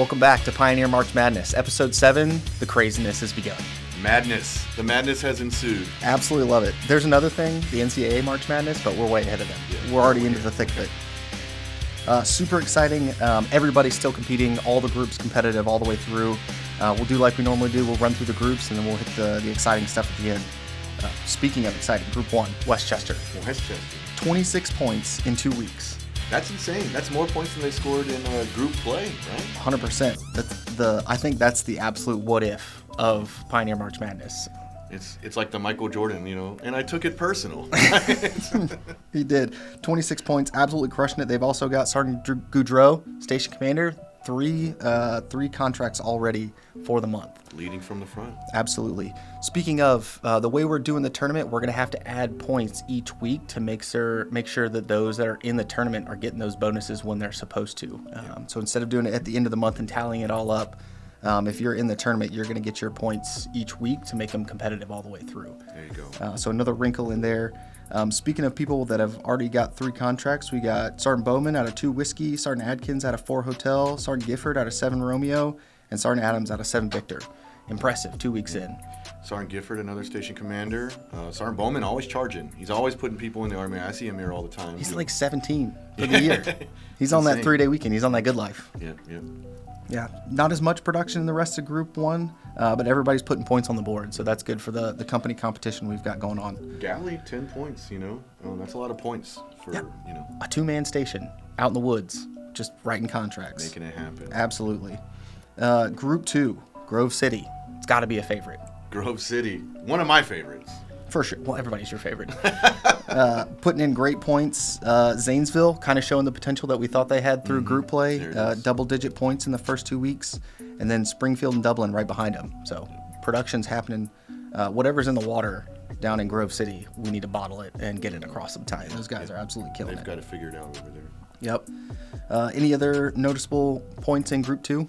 Welcome back to Pioneer March Madness, Episode 7, The Craziness Has Begun. Madness. The madness has ensued. Absolutely love it. There's another thing, the NCAA March Madness, but we're way ahead of them. We're already into the thick of it. Super exciting. Everybody's still competing. All the groups competitive all the way through. We'll do like we normally do. We'll run through the groups, and then we'll hit the exciting stuff at the end. Speaking of exciting, Group 1, Westchester. 26 points in 2 weeks. That's insane. That's more points than they scored in group play, right? 100%. I think that's the absolute what if of Pioneer March Madness. It's like the Michael Jordan, and I took it personal. He did. 26 points, absolutely crushing it. They've also got Sergeant Goudreau, Station Commander, three contracts already for the month. Leading from the front. Absolutely. Speaking of, the way we're doing the tournament, we're going to have to add points each week to make sure that those that are in the tournament are getting those bonuses when they're supposed to. So instead of doing it at the end of the month and tallying it all up, if you're in the tournament, you're going to get your points each week to make them competitive all the way through. There you go. So another wrinkle in there. Speaking of people that have already got 3 contracts, we got Sergeant Bowman out of 2 Whiskey, Sergeant Adkins out of 4 Hotel, Sergeant Gifford out of 7 Romeo, and Sergeant Adams out of 7 Victor. Impressive, 2 weeks in. Sergeant Gifford, another station commander. Sergeant Bowman, always charging. He's always putting people in the Army. I see him here all the time. He's like 17 for the year. He's on that 3-day weekend. He's on that good life. Yeah, not as much production in the rest of Group 1, but everybody's putting points on the board, so that's good for the company competition we've got going on. Galley, 10 points, that's a lot of points for, A 2-man station out in the woods, just writing contracts. Making it happen. Absolutely. Group 2, Grove City. It's got to be a favorite. Grove City, one of my favorites. For sure. Well, everybody's your favorite. Putting in great points. Zanesville kind of showing the potential that we thought they had through group play. Double-digit points in the first 2 weeks. And then Springfield and Dublin right behind them. So production's happening. Whatever's in the water down in Grove City, we need to bottle it and get it across some time. Those guys are absolutely killing it. They've got it figured out over there. Yep. Any other noticeable points in Group 2?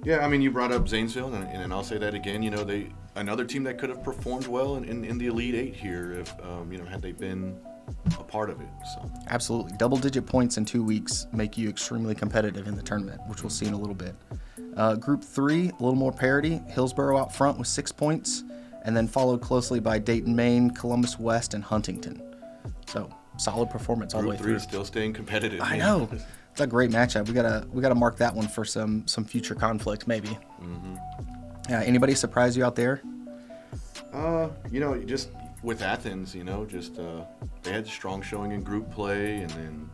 Yeah, you brought up Zanesville, and I'll say that again. Another team that could have performed well in the Elite Eight here if had they been a part of it. So absolutely, double-digit points in 2 weeks make you extremely competitive in the tournament, which we'll see in a little bit. Group 3, a little more parity. Hillsborough out front with 6 points, and then followed closely by Dayton, Maine, Columbus West, and Huntington. So solid performance all the way through. Group 3 still staying competitive. I know. It's a great matchup. We gotta mark that one for some future conflict, maybe. Anybody surprise you out there? Just with Athens, they had a strong showing in group play and then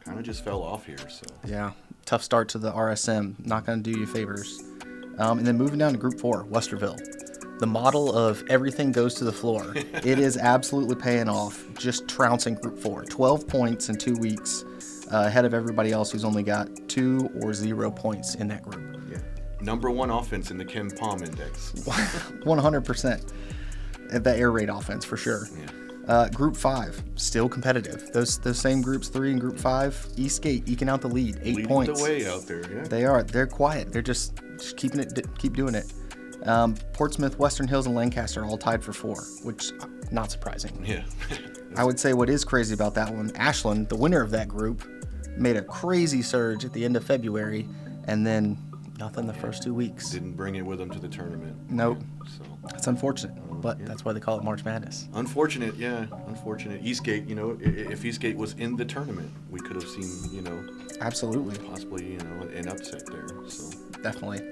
kind of just fell off here. So yeah, tough start to the RSM. Not gonna do you favors. And then moving down to Group 4, Westerville. The model of everything goes to the floor. It is absolutely paying off. Just trouncing Group 4. 12 points in 2 weeks. Ahead of everybody else who's only got 2 or 0 points in that group. Yeah. Number 1 offense in the Ken Palm Index. 100%. That air raid offense for sure. Yeah. Group 5, still competitive. Those same groups 3 and Group 5. Eastgate eking out the lead, 8 Leading points. the way out there, yeah. They are. They're quiet. They're just keeping it. Keep doing it. Portsmouth, Western Hills, and Lancaster all tied for 4, which not surprising. Yeah. I would say what is crazy about that one, Ashland, the winner of that group, made a crazy surge at the end of February, and then nothing the first 2 weeks. Didn't bring it with them to the tournament. Nope. So it's unfortunate, but that's why they call it March Madness. Unfortunate, yeah. Unfortunate. Eastgate, if Eastgate was in the tournament, we could have seen, absolutely, possibly, an upset there. So definitely.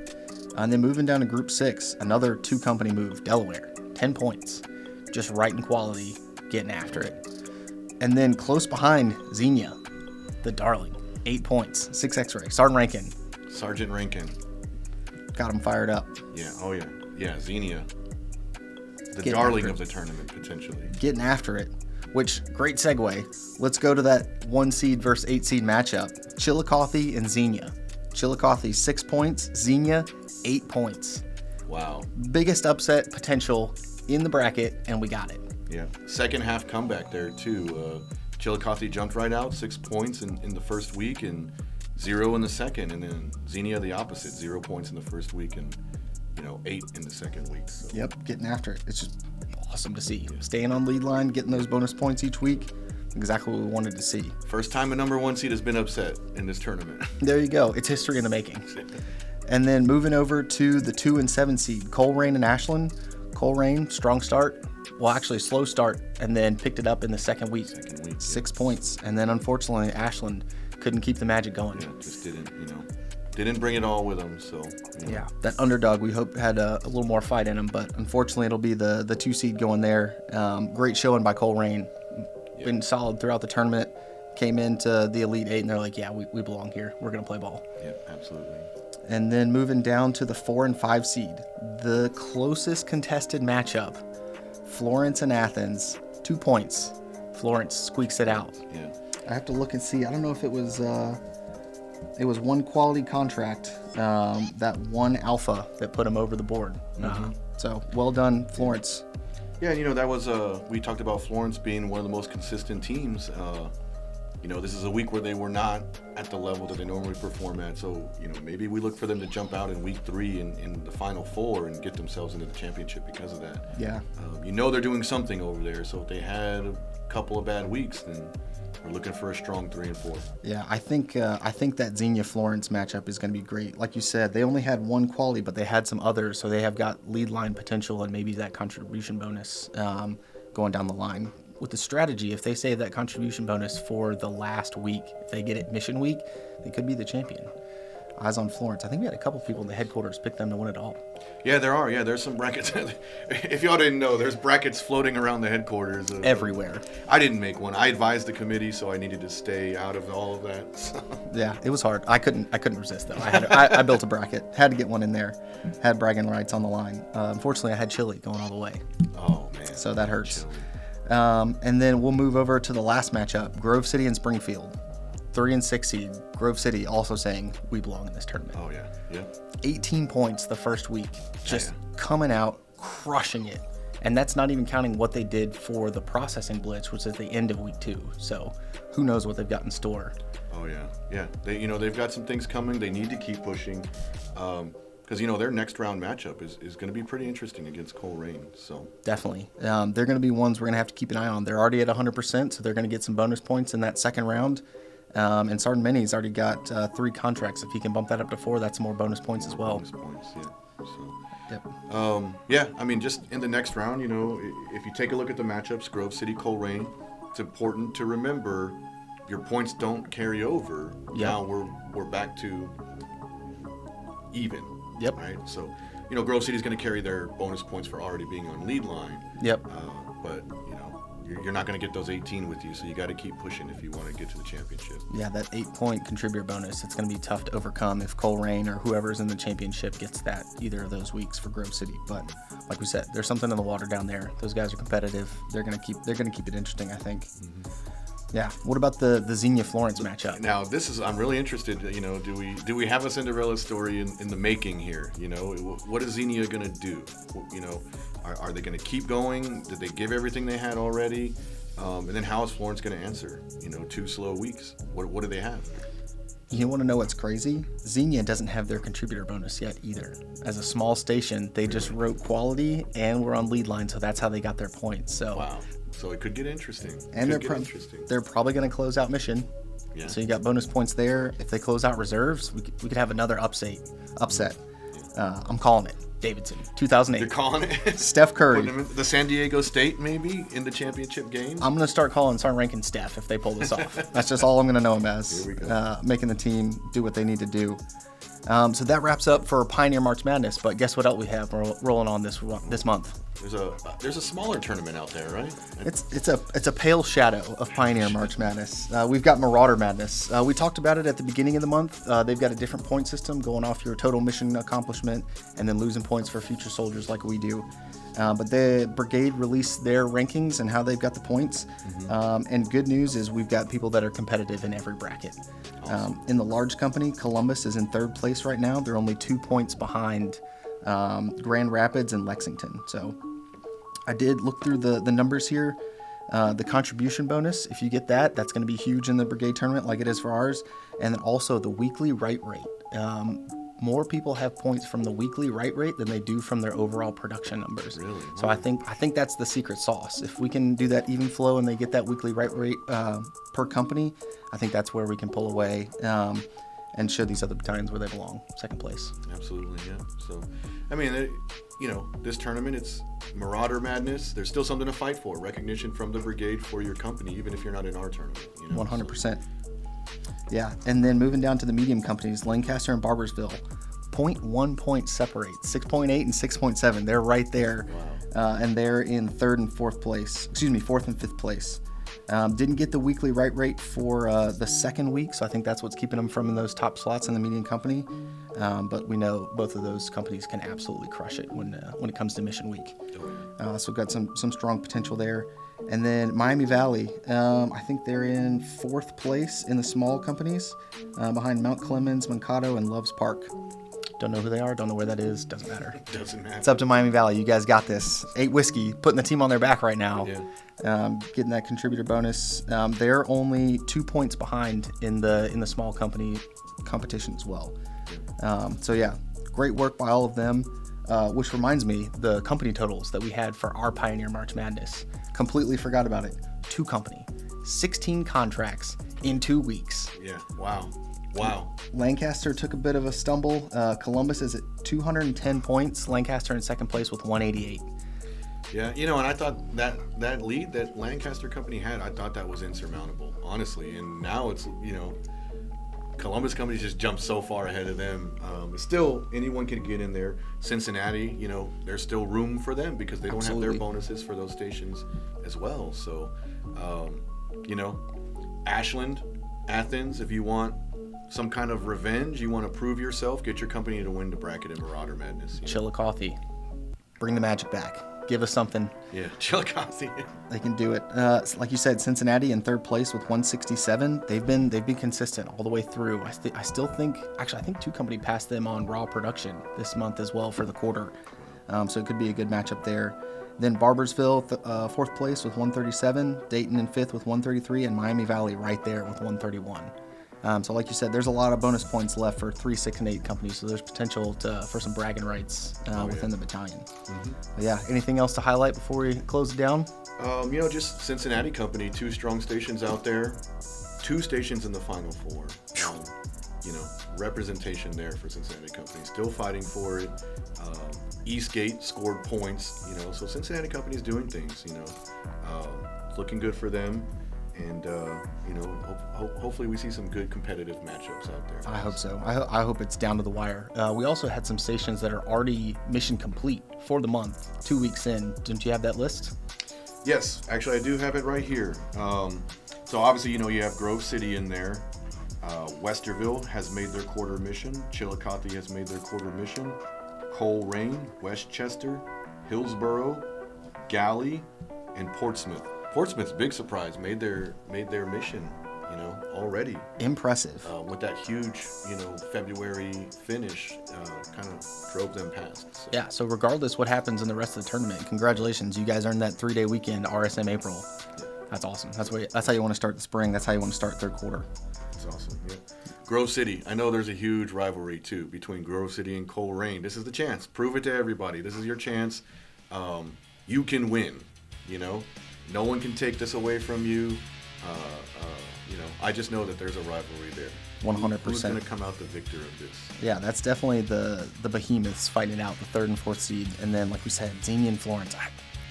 And then moving down to Group 6, another 2-company move, Delaware, 10 points, just right in quality, getting after it. And then close behind, Xenia, the darling, 8 points, 6 X-ray. Sergeant Rankin. Got him fired up. Yeah, oh yeah. Yeah, Xenia. The darling of the tournament, potentially. Getting after it, which, great segue. Let's go to that 1 seed versus 8 seed matchup. Chillicothe and Xenia. Chillicothe, 6 points. Xenia, 8 points. Wow. Biggest upset potential in the bracket, and we got it. Yeah. Second half comeback there, too. Chillicothe jumped right out, 6 points in the first week and 0 in the second. And then Xenia the opposite, 0 points in the first week and 8 in the second week. So. Yep, getting after it. It's just awesome to see. Staying on lead line, getting those bonus points each week. Exactly what we wanted to see. First time a number 1 seed has been upset in this tournament. There you go. It's history in the making. And then moving over to the 2 and 7 seed, Coleraine and Ashland. Coleraine, strong start. Well, actually, slow start, and then picked it up in the second week. 6 points. And then, unfortunately, Ashland couldn't keep the magic going. Yeah, just didn't bring it all with them. So, Yeah, that underdog we hope had a little more fight in him, but unfortunately, it'll be the 2 seed going there. Great showing by Coleraine. Yeah. Been solid throughout the tournament. Came into the Elite 8, and they're like, yeah, we belong here. We're going to play ball. Yeah, absolutely. And then moving down to the 4 and 5 seed, the closest contested matchup, Florence and Athens, 2 points. Florence squeaks it out. Yeah. I have to look and see. I don't know if it was one quality contract, that one alpha that put them over the board. So well done, Florence. Yeah, that was we talked about Florence being one of the most consistent teams. This is a week where they were not at the level that they normally perform at. So, maybe we look for them to jump out in week 3 in the Final Four and get themselves into the championship because of that. Yeah. They're doing something over there. So if they had a couple of bad weeks, then we're looking for a strong 3 and 4. Yeah, I think that Xenia Florence matchup is going to be great. Like you said, they only had one quality, but they had some others, so they have got lead line potential and maybe that contribution bonus going down the line. With the strategy, if they save that contribution bonus for the last week, if they get it mission week, they could be the champion. Eyes on Florence. I think we had a couple people in the headquarters pick them to win it all. Yeah, there are. Yeah, there's some brackets. If y'all didn't know, there's brackets floating around the headquarters. Everywhere. I didn't make one. I advised the committee, so I needed to stay out of all of that. So. Yeah, it was hard. I couldn't resist though. I built a bracket. Had to get one in there. Had bragging rights on the line. Unfortunately, I had Chile going all the way. Oh man. So that hurts. And then we'll move over to the last matchup, Grove City and Springfield. 3 and 6 seed. Grove City also saying we belong in this tournament. Oh yeah, yeah. 18 points the first week, just coming out, crushing it. And that's not even counting what they did for the processing blitz, which is the end of week 2. So who knows what they've got in store. Oh yeah, yeah. They've got some things coming. They need to keep pushing. Because their next round matchup is going to be pretty interesting against Coleraine. So definitely, they're going to be ones we're going to have to keep an eye on. They're already at 100%, so they're going to get some bonus points in that second round. And Sergeant Minnie's already got 3 contracts. If he can bump that up to 4, that's more bonus points as well. Bonus points, yeah. So, yep. Just in the next round, if you take a look at the matchups, Grove City, Coleraine, it's important to remember your points don't carry over. Yep. Now we're back to even. Yep. Right. So, Grove City's going to carry their bonus points for already being on lead line. Yep. But you're not going to get those 18 with you, so you got to keep pushing if you want to get to the championship. Yeah, that 8-point contributor bonus, it's going to be tough to overcome if Coleraine or whoever's in the championship gets that either of those weeks for Grove City. But like we said, there's something in the water down there. Those guys are competitive. They're going to keep it interesting, I think. Mm-hmm. Yeah. What about the Xenia Florence matchup? Now, I'm really interested. Do we have a Cinderella story in the making here? What is Xenia going to do? Are they going to keep going? Did they give everything they had already? And then how is Florence going to answer? 2 slow weeks. What do they have? You want to know what's crazy? Xenia doesn't have their contributor bonus yet either. As a small station, they just wrote quality and were on lead line, so that's how they got their points. So. Wow. So it could get interesting. And they're probably going to close out mission. Yeah. So you got bonus points there. If they close out reserves, we could have another upset. Yeah. I'm calling it. Davidson, 2008. You're calling it? Steph Curry. The San Diego State, maybe, in the championship game? I'm going to start ranking Steph if they pull this off. That's just all I'm going to know him as. Here we go. Making the team do what they need to do. So that wraps up for Pioneer March Madness. But guess what else we have rolling on this month? There's a smaller tournament out there, right? It's a pale shadow of Pioneer March Madness. We've got Marauder Madness. We talked about it at the beginning of the month. They've got a different point system going off your total mission accomplishment and then losing points for future soldiers like we do. But the brigade released their rankings and how they've got the points. Mm-hmm. And good news is we've got people that are competitive in every bracket. Awesome. In the large company, Columbus is in 3rd place right now. They're only 2 points behind Grand Rapids and Lexington. So I did look through the numbers here. The contribution bonus, if you get that, that's going to be huge in the brigade tournament like it is for ours. And then also the weekly write rate. More people have points from the weekly write rate than they do from their overall production numbers. Really? So I think that's the secret sauce. If we can do that even flow and they get that weekly write rate per company, I think that's where we can pull away. and show these other battalions where they belong. Second place. Absolutely, yeah. So, I mean, this tournament, it's Marauder Madness. There's still something to fight for. Recognition from the brigade for your company, even if you're not in our tournament. 100%. Yeah, and then moving down to the medium companies, Lancaster and Barbersville, 0.1 point separate, 6.8 and 6.7. They're right there, and they're in fourth and fifth place. Didn't get the weekly right rate for the second week, so I think that's what's keeping them from in those top slots in the medium company. But we know both of those companies can absolutely crush it when it comes to mission week. So got some strong potential there. And then Miami Valley, I think they're in fourth place in the small companies, behind Mount Clemens, Mankato, and Loves Park. Don't know who they are, don't know where that is, doesn't matter. Doesn't matter. It's up to Miami Valley. You guys got this. 8 Whiskey, putting the team on their back right now. Yeah. Getting that contributor bonus. They're only 2 points behind in the small company competition as well. So yeah, great work by all of them. Which reminds me, the company totals that we had for our Pioneer March Madness. Completely forgot about it. 2 company, 16 contracts in 2 weeks. Yeah, wow. Lancaster took a bit of a stumble. Columbus is at 210 points. Lancaster in second place with 188. Yeah, and I thought that lead that Lancaster company had, I thought that was insurmountable, honestly. And now it's, Columbus company just jumped so far ahead of them. Still, anyone can get in there. Cincinnati, there's still room for them because they don't have their bonuses for those stations as well. So, Ashland, Athens, if you want some kind of revenge, you want to prove yourself, get your company to win the bracket in Marauder Madness. Chillicothe, bring the magic back. Give us something. Yeah, Chillicothe. They can do it. Like you said, Cincinnati in third place with 167. They've been consistent all the way through. I still think, actually, I think 2 company passed them on raw production this month as well for the quarter. So it could be a good matchup there. Then Barbersville, fourth place with 137. Dayton in fifth with 133, and Miami Valley right there with 131. So like you said, there's a lot of bonus points left for 3, 6, and 8 companies, so there's potential for some bragging rights within the battalion. Mm-hmm. But yeah, anything else to highlight before we close it down? Just Cincinnati company, 2 strong stations out there, 2 stations in the Final Four. Representation there for Cincinnati company, still fighting for it. Eastgate scored points, so Cincinnati company is doing things, looking good for them. And, hopefully we see some good competitive matchups out there. I hope so. I hope it's down to the wire. We also had some stations that are already mission complete for the month, 2 weeks in. Didn't you have that list? Yes, actually I do have it right here. So obviously, you have Grove City in there. Westerville has made their quarter mission. Chillicothe has made their quarter mission. Coleraine, Westchester, Hillsborough, Galley, and Portsmouth. Portsmouth's big surprise made their mission, already. Impressive. With that huge, February finish, kind of drove them past. So. Yeah. So regardless what happens in the rest of the tournament, congratulations, you guys earned that 3-day weekend RSM April. Yeah. That's awesome. That's how you want to start the spring. That's how you want to start third quarter. That's awesome. Yeah. Grove City. I know there's a huge rivalry too between Grove City and Coleraine. This is the chance. Prove it to everybody. This is your chance. You can win. No one can take this away from you. I just know that there's a rivalry there. 100%. Who's going to come out the victor of this? Yeah, that's definitely the behemoths fighting out the 3rd and 4th seed. And then, like we said, Xenia and Florence.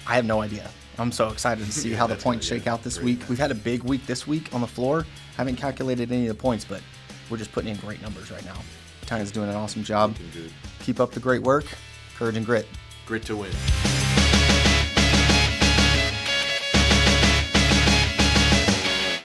I have no idea. I'm so excited to see how the points shake out this week. We've had a big week this week on the floor. Haven't calculated any of the points, but we're just putting in great numbers right now. Battalion's doing an awesome job. Keep up the great work. Courage and grit. Grit to win.